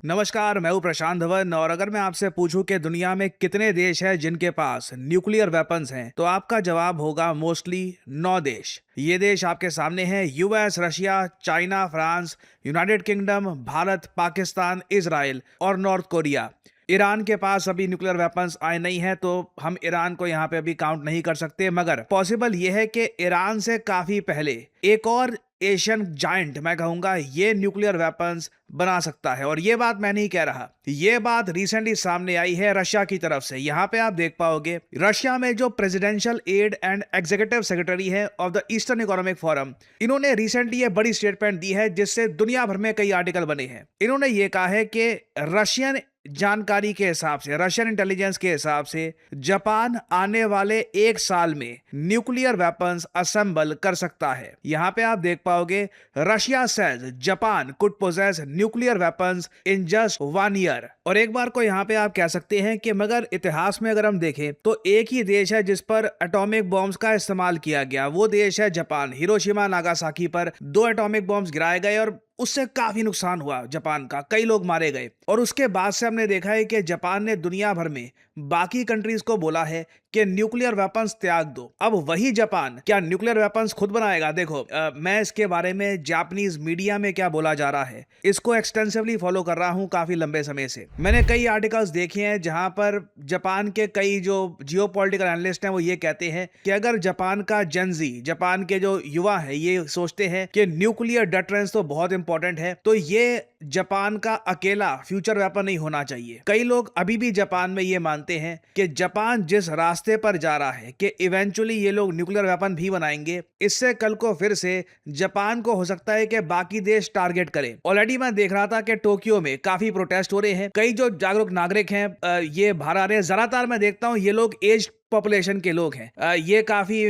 नमस्कार, मैं हूं प्रशांत धवन और अगर मैं आपसे पूछूं कि दुनिया में कितने देश हैं जिनके पास न्यूक्लियर वेपन्स हैं, तो आपका जवाब होगा मोस्टली 9 देश। ये देश आपके सामने हैं: US, Russia, China, France, United kingdom, Bharat, Pakistan, Israel और नॉर्थ कोरिया। ईरान के पास अभी न्यूक्लियर वेपन्स आए नहीं है, तो हम ईरान को यहाँ पे अभी काउंट नहीं कर सकते, मगर पॉसिबल ये है कि ईरान से काफी पहले एक और एशियन जायंट, मैं कहूंगा, ये न्यूक्लियर वेपन्स बना सकता है। और ये बात मैं नहीं कह रहा, ये बात रिसेंटली सामने आई है रशिया की तरफ से। यहाँ पे आप देख पाओगे रशिया में जो presidential aide and executive secretary है of the eastern economic forum, इन्होंने रिसेंटली ये बड़ी स्टेटमेंट दी है जिससे दुनिया भर में कई आर्टिकल बने हैं। इन्होंने ये कहा है कि रशियन जानकारी के हिसाब से, रशियन इंटेलिजेंस के हिसाब से, जापान आने वाले 1 साल में न्यूक्लियर वेपन्स असेंबल कर सकता है। यहां पे आप देख पाओगे Russia says Japan could possess nuclear weapons in just 1 year. और एक बार को यहां पे आप कह सकते हैं कि मगर इतिहास में अगर हम देखें तो एक ही देश है जिस पर एटॉमिक बॉम्ब्स का इस्तेमाल किया गया, वो देश है जापान। हिरोशिमा नागासाकी पर 2 एटॉमिक बॉम्ब्स गिराए गए और उससे काफी नुकसान हुआ जापान का, कई लोग मारे गए। और उसके बाद से हमने देखा है कि जापान ने दुनिया भर में बाकी कंट्रीज को बोला है कि न्यूक्लियर वेपन्स त्याग दो। अब वही जापान क्या न्यूक्लियर वेपन्स खुद बनाएगा? देखो, मैं इसके बारे में जापानीज मीडिया में क्या बोला जा रहा है, इसको एक्सटेंसिवली फॉलो कर रहा हूं काफी लंबे समय से। मैंने कई आर्टिकल्स देखे हैं जहां पर जापान के कई जो जियोपॉलिटिकल एनालिस्ट हैं वो ये कहते हैं कि अगर जापान का जेनजी, जापान के जो युवा है, ये सोचते हैं कि न्यूक्लियर डिटरेंस तो बहुत इंपॉर्टेंट है, तो ये जापान का अकेला फ्यूचर वेपन नहीं होना चाहिए। कई लोग अभी भी जापान में ये मानते हैं कि जापान जिस रास्ते पर जा रहा है कि इवेंचुअली ये लोग न्यूक्लियर वेपन भी बनाएंगे, इससे कल को फिर से जापान को हो सकता है कि बाकी देश टारगेट करें। ऑलरेडी मैं देख रहा था कि टोक्यो में काफी प्रोटेस्ट हो रहे हैं, कई जो जागरूक नागरिक हैं ये बाहर आ रहे हैं। ज्यादातर मैं देखता हूं ये लोग एज पॉपुलेशन के लोग हैं। ये काफी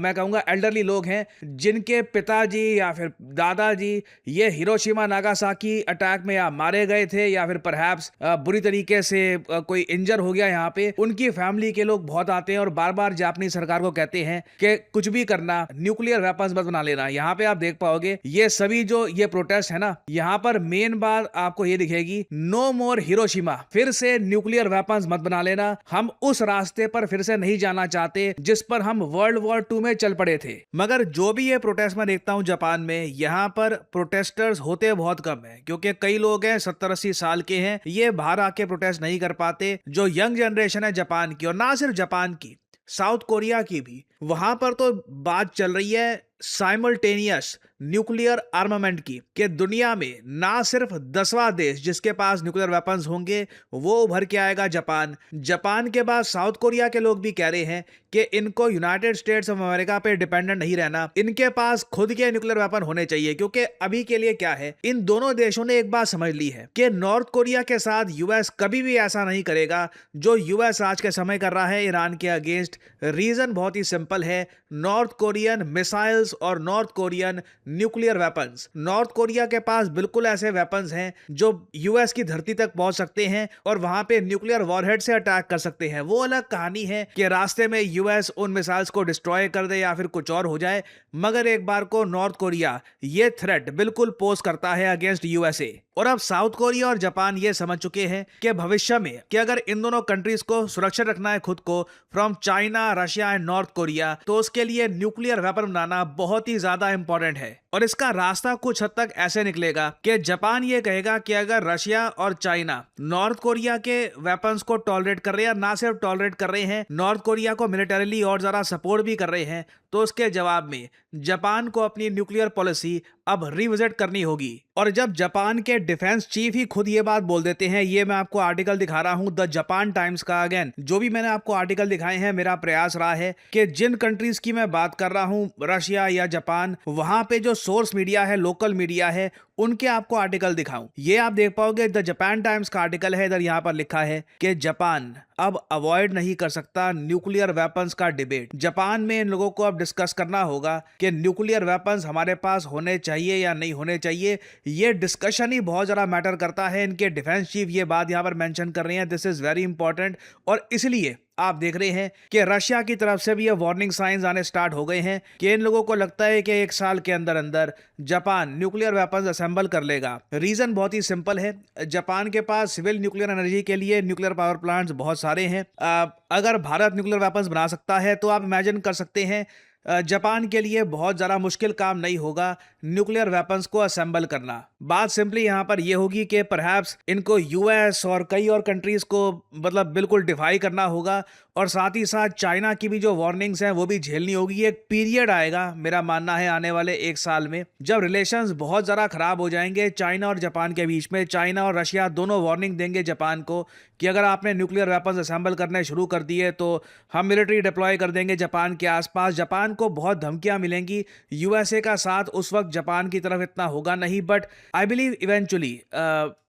मैं कहूंगा एल्डरली लोग हैं जिनके पिताजी या फिर दादाजी ये हिरोशिमा नागासाकी अटैक में या मारे गए थे या फिर परहैप्स बुरी तरीके से कोई इंजर हो गया। यहाँ पे उनकी फैमिली के लोग बहुत आते हैं और बार बार जापानी सरकार को कहते हैं कि कुछ भी करना, न्यूक्लियर वेपन्स मत बना लेना। यहाँ पे आप देख पाओगे ये सभी जो ये प्रोटेस्ट है ना, यहाँ पर मेन बात आपको ये दिखेगी, नो मोर हिरोशिमा, फिर से न्यूक्लियर वेपन्स मत बना लेना। हम उस रास्ते पर फिर से नहीं जाना चाहते जिस पर हम वर्ल्ड वॉर 2 में चल पड़े थे। मगर जो भी ये प्रोटेस्ट मैं देखता हूं जापान में, यहां पर प्रोटेस्टर्स होते बहुत कम है, क्योंकि कई लोग हैं 70-80 साल के हैं, ये बाहर आके प्रोटेस्ट नहीं कर पाते। जो यंग जनरेशन है जापान की, और ना सिर्फ जापान की, साउथ कोरिया की भी, वहां पर तो बात चल रही है साइमल्टेनियस न्यूक्लियर आर्मामेंट की, कि दुनिया में ना सिर्फ 10वां देश जिसके पास न्यूक्लियर वेपन्स होंगे वो उभर के आएगा जापान। जापान के बाद साउथ कोरिया के लोग भी कह रहे हैं कि इनको यूनाइटेड स्टेट्स ऑफ अमेरिका पे डिपेंडेंट नहीं रहना, इनके पास खुद के न्यूक्लियर वेपन होने चाहिए। क्योंकि अभी के लिए क्या है, इन दोनों देशों ने एक बात समझ ली है कि नॉर्थ कोरिया के साथ यूएस कभी भी ऐसा नहीं करेगा जो यूएस आज के समय कर रहा है ईरान के अगेंस्ट। रीजन बहुत ही सिंपल है, नॉर्थ कोरियन मिसाइल्स और north Korean nuclear weapons. North Korea के पास बिल्कुल ऐसे वेपन्स हैं जो यूएस की धरती तक पहुंच सकते हैं और वहां पे न्यूक्लियर वॉरहेड से अटैक कर सकते हैं। वो अलग कहानी है कि रास्ते में यूएस उन मिसाइल्स को डिस्ट्रॉय कर दे या फिर कुछ और हो जाए, मगर एक बार को नॉर्थ कोरिया ये थ्रेट बिल्कुल पोज करता है अगेंस्ट यूएसए। और अब साउथ कोरिया और जापान ये समझ चुके हैं कि भविष्य में कि अगर इन दोनों कंट्रीज को सुरक्षित रखना है खुद को from China, Russia and north Korea, तो उसके लिए न्यूक्लियर वेपन बनाना बहुत ही ज्यादा इंपॉर्टेंट है। और इसका रास्ता कुछ हद तक ऐसे निकलेगा कि जापान ये कहेगा कि अगर रशिया और चाइना नॉर्थ कोरिया के वेपन्स को टॉलरेट कर रहे हैं, ना सिर्फ टॉलरेट कर रहे हैं, नॉर्थ कोरिया को मिलिटरीली और ज्यादा सपोर्ट भी कर रहे हैं, तो उसके जवाब में जापान को अपनी न्यूक्लियर पॉलिसी अब रिविजिट करनी होगी। और जब जापान के डिफेंस चीफ ही खुद ये बात बोल देते हैं, ये मैं आपको आर्टिकल दिखा रहा हूं द जापान टाइम्स का। अगेन, जो भी मैंने आपको आर्टिकल दिखाए हैं, मेरा प्रयास रहा है कि जिन कंट्रीज की मैं बात कर रहा हूं, रशिया या जापान, वहां पे जो सोर्स मीडिया है, लोकल मीडिया है, उनके आपको आर्टिकल दिखाऊं। ये आप देख पाओगे द जापान टाइम्स का आर्टिकल है, इधर यहां पर लिखा है कि जापान अब अवॉइड नहीं कर सकता न्यूक्लियर वेपन्स का डिबेट। जापान में इन लोगों को अब डिस्कस करना होगा कि न्यूक्लियर वेपन्स हमारे पास होने चाहिए या नहीं होने चाहिए। ये डिस्कशन ही बहुत ज्यादा मैटर करता है। इनके डिफेंस चीफ ये बात यहां पर मेंशन कर रहे हैं, दिस इज वेरी इंपॉर्टेंट। और इसलिए आप देख रहे हैं कि रशिया की तरफ से भी ये वार्निंग साइंस आने स्टार्ट हो गए हैं कि इन लोगों को लगता है कि 1 साल के अंदर अंदर जापान न्यूक्लियर वेपन्स असेंबल कर लेगा। रीजन बहुत ही सिंपल है, जापान के पास सिविल न्यूक्लियर एनर्जी के लिए न्यूक्लियर पावर प्लांट्स बहुत सारे हैं। अगर भारत न्यूक्लियर वेपन्स बना सकता है तो आप इमेजिन कर सकते हैं जापान के लिए बहुत ज़्यादा मुश्किल काम नहीं होगा न्यूक्लियर वेपन्स को असेंबल करना। बात सिंपली यहाँ पर यह होगी कि परहैप्स इनको यूएस और कई और कंट्रीज़ को मतलब बिल्कुल डिफाई करना होगा, और साथ ही साथ चाइना की भी जो वार्निंग्स हैं वो भी झेलनी होगी। एक पीरियड आएगा, मेरा मानना है आने वाले 1 साल में, जब रिलेशंस बहुत ज़्यादा ख़राब हो जाएंगे चाइना और जापान के बीच में। चाइना और रशिया दोनों वार्निंग देंगे जापान को कि अगर आपने न्यूक्लियर वेपन्स असेंबल करने शुरू कर दिए तो हम मिलिट्री डिप्लॉय कर देंगे जापान के आसपास। जापान को बहुत धमकियां मिलेंगी। यूएसए का साथ उस वक्त जापान की तरफ इतना होगा नहीं, but I believe eventually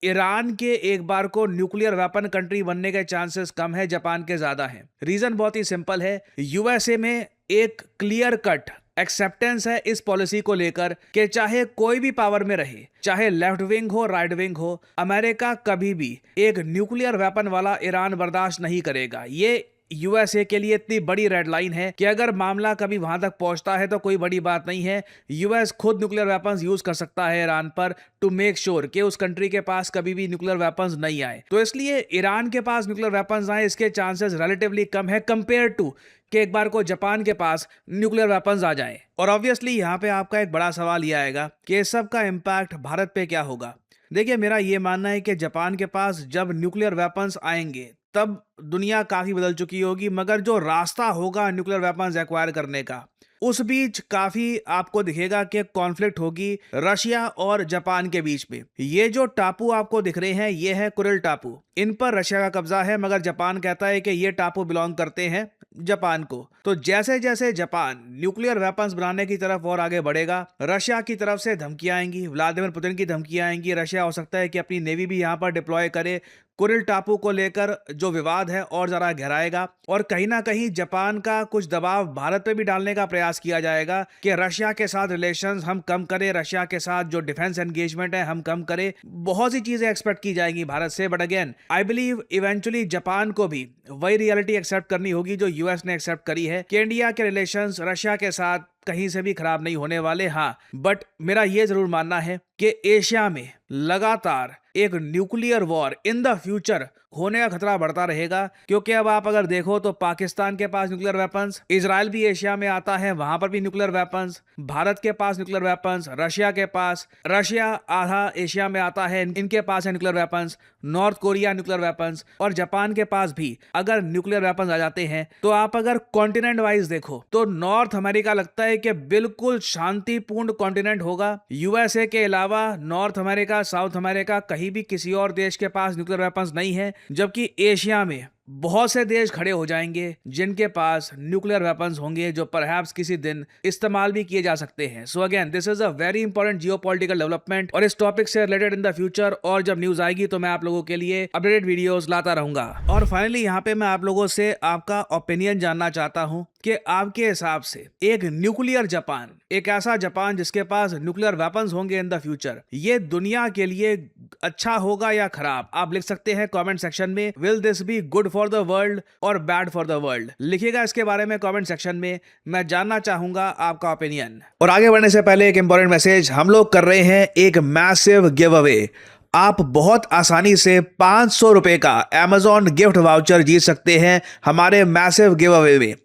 Iran के एक बार को न्यूक्लियर वेपन कंट्री बनने के चांसेस कम है, जापान के ज्यादा हैं। रीजन बहुत ही सिंपल है, यूएसए में एक क्लियर कट एक्सेप्टेंस है इस पॉलिसी को लेकर कि चाहे कोई भी पावर में रहे, चाहे लेफ्ट विंग हो राइट विंग हो, अमेरिका कभी भी एक न्यूक्लियर वेपन वाला ईरान बर्दाश्त नहीं करेगा। ये यूएसए के लिए इतनी बड़ी रेड लाइन है कि अगर मामला कभी वहां तक पहुंचता है तो कोई बड़ी बात नहीं है। यूएस खुद न्यूक्लियर वेपन्स यूज कर सकता है ईरान पर टू मेक श्योर कि उस कंट्री के पास कभी भी न्यूक्लियर वेपन्स नहीं आए। तो इसलिए ईरान के पास न्यूक्लियर वेपन्स आए इसके चांसेस रिलेटिवली कम है कंपेयर टू कि एक बार को जापान के पास न्यूक्लियर वेपन्स आ जाएं। और ऑब्वियसली यहाँ पे आपका एक बड़ा सवाल यह आएगा कि इस सब का इम्पैक्ट भारत पे क्या होगा। देखिए, मेरा ये मानना है कि जापान के पास जब न्यूक्लियर वेपन्स आएंगे तब दुनिया काफी बदल चुकी होगी, मगर जो रास्ता होगा न्यूक्लियर वेपन्स एक्वायर करने का, उस बीच काफी आपको दिखेगा कि कॉन्फ्लिक्ट होगी रशिया और जापान के बीच में। ये जो टापू आपको दिख रहे हैं ये है कुरिल टापू, इन पर रशिया का कब्जा है, मगर जापान कहता है कि ये टापू बिलोंग करते हैं जापान को। तो जैसे जैसे जापान न्यूक्लियर वेपन्स बनाने की तरफ और आगे बढ़ेगा, रशिया की तरफ से धमकियां आएंगी, व्लादिमीर पुतिन की धमकियां आएंगी। रशिया हो सकता है कि अपनी नेवी भी यहां पर डिप्लॉय करे। कुरिल टापू को लेकर जो विवाद है और जरा गहराएगा, और कहीं ना कहीं जापान का कुछ दबाव भारत पे भी डालने का प्रयास किया जाएगा कि रशिया के साथ रिलेशंस हम कम करें, रशिया के साथ जो डिफेंस एंगेजमेंट है हम कम करें। बहुत सी चीजें एक्सपेक्ट की जाएंगी भारत से, but again I believe eventually Japan को भी वही रियलिटी एक्सेप्ट करनी होगी जो यूएस ने एक्सेप्ट करी है कि इंडिया के रिलेशंस रशिया के साथ कहीं से भी खराब नहीं होने वाले। हाँ, बट मेरा यह जरूर मानना है कि एशिया में लगातार एक nuclear war in the future होने का खतरा बढ़ता रहेगा, क्योंकि अब आप अगर देखो तो पाकिस्तान के पास न्यूक्लियर वेपन्स, इजराइल भी एशिया में आता है, वहां पर भी न्यूक्लियर वेपन्स, भारत के पास न्यूक्लियर वेपन्स, रशिया के पास, रशिया आधा एशिया में आता है, इनके पास है nuclear weapons, north Korea nuclear weapons, और जापान के पास भी अगर न्यूक्लियर वेपन्स आ जाते हैं तो आप अगर कॉन्टिनेंट वाइज देखो तो नॉर्थ अमेरिका लगता है कि बिल्कुल शांतिपूर्ण कॉन्टिनेंट होगा। यूएसए के अलावा नॉर्थ अमेरिका, साउथ अमेरिका, कहीं भी किसी और देश के पास न्यूक्लियर वेपन्स नहीं है, जबकि एशिया में बहुत से देश खड़े हो जाएंगे जिनके पास न्यूक्लियर वेपन्स होंगे जो परहैप्स किसी दिन इस्तेमाल भी किए जा सकते हैं। So again this is a very important geopolitical development, और इस टॉपिक से रिलेटेड इन द फ्यूचर और जब न्यूज आएगी तो मैं आप लोगों के लिए अपडेटेड वीडियोस लाता रहूंगा। और फाइनली यहाँ पे मैं आप लोगों से आपका ओपिनियन जानना चाहता हूँ कि आपके हिसाब से एक न्यूक्लियर जापान, एक ऐसा जापान जिसके पास न्यूक्लियर वेपन्स होंगे इन द फ्यूचर, ये दुनिया के लिए अच्छा होगा या खराब? आप लिख सकते हैं कमेंट सेक्शन में। Will this be good for the world और बैड फॉर द वर्ल्ड? लिखिएगा इसके बारे में कमेंट सेक्शन में, मैं जानना चाहूंगा आपका ओपिनियन। और आगे बढ़ने से पहले एक इंपॉर्टेंट मैसेज, हम लोग कर रहे हैं एक मैसिव गिव अवे। आप बहुत आसानी से 500 रुपए का Amazon गिफ्ट वाउचर जीत सकते हैं हमारे मैसिव गिव अवे में।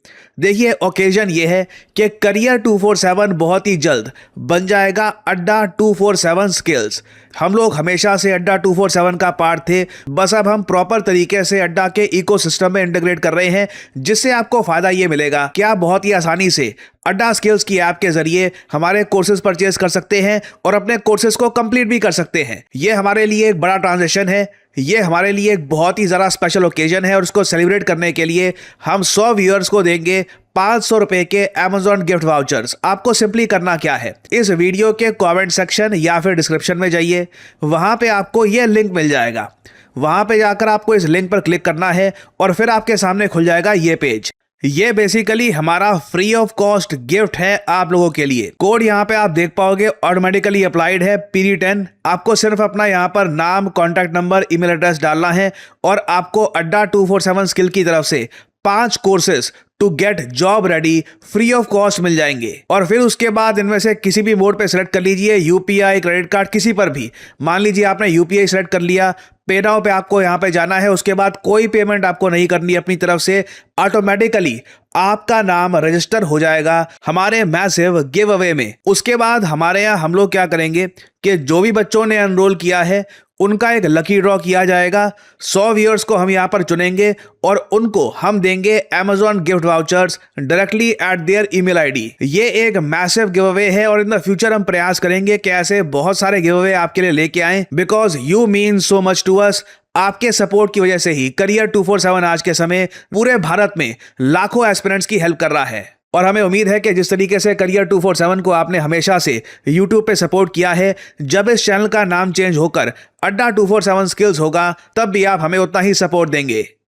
देखिए, ओकेजन ये है कि करियर 247 बहुत ही जल्द बन जाएगा अड्डा 247 स्किल्स। हम लोग हमेशा से अड्डा 247 का पार्ट थे, बस अब हम प्रॉपर तरीके से अड्डा के इकोसिस्टम में इंटीग्रेट कर रहे हैं, जिससे आपको फायदा ये मिलेगा कि आप बहुत ही आसानी से अड्डा स्किल्स की ऐप के जरिए हमारे कोर्सेज परचेज कर सकते हैं और अपने कोर्सेज को कंप्लीट भी कर सकते हैं। ये हमारे लिए एक बड़ा ट्रांजेक्शन है, ये हमारे लिए एक बहुत ही ज़रा स्पेशल ओकेजन है, और उसको सेलिब्रेट करने के लिए हम 100 व्यूअर्स को देंगे 500 रुपए के Amazon गिफ्ट वाउचर्स। आपको सिंपली करना क्या है, इस वीडियो के कमेंट सेक्शन या फिर डिस्क्रिप्शन में जाइए, वहां पे आपको यह लिंक मिल जाएगा। वहां पे जाकर आपको इस लिंक पर क्लिक करना है और फिर आपके सामने खुल जाएगा ये पेज। ये बेसिकली हमारा फ्री ऑफ कॉस्ट गिफ्ट है आप लोगों के लिए। कोड यहाँ पे आप देख पाओगे ऑटोमेटिकली अप्लाइड है PD10। आपको सिर्फ अपना यहाँ पर नाम, कॉन्टैक्ट नंबर, ईमेल एड्रेस डालना है और आपको अड्डा 247 स्किल की तरफ से 5 courses to get job ready free of cost मिल जाएंगे। और फिर उसके बाद इनमें से किसी भी मोड पे सिलेक्ट कर लीजिए, यूपीआई, क्रेडिट कार्ड, किसी पर भी। मान लीजिए आपने यूपीआई सिलेक्ट कर लिया, पे नाउ पे आपको यहां पे जाना है, उसके बाद कोई पेमेंट आपको नहीं करनी है अपनी तरफ से, ऑटोमेटिकली आपका नाम रजिस्टर हो जाएगा हमारे मैसिव गिव अवे में। उसके बाद हमारे यहाँ हम लोग क्या करेंगे कि जो भी बच्चों ने एनरोल किया है उनका एक लकी ड्रॉ किया जाएगा। 100 व्यूअर्स को हम यहाँ पर चुनेंगे और उनको हम देंगे Amazon gift vouchers directly at there email ID. ये एक मैसिव गिव अवे है और इन द फ्यूचर हम प्रयास करेंगे कि ऐसे बहुत सारे गिव अवे आपके लिए लेके आएं, because you mean so much to us. आपके सपोर्ट की वजह से ही करियर 247 आज के समय पूरे भारत में लाखों एस्पिरेंट्स की हेल्प कर रहा है। और हमें उम्मीद है कि जिस तरीके से करियर 247 को आपने हमेशा से YouTube पे सपोर्ट किया है, जब इस चैनल का नाम चेंज होकर अड्डा 247 स्किल्स होगा तब भी आप हमें उतना ही सपोर्ट देंगे।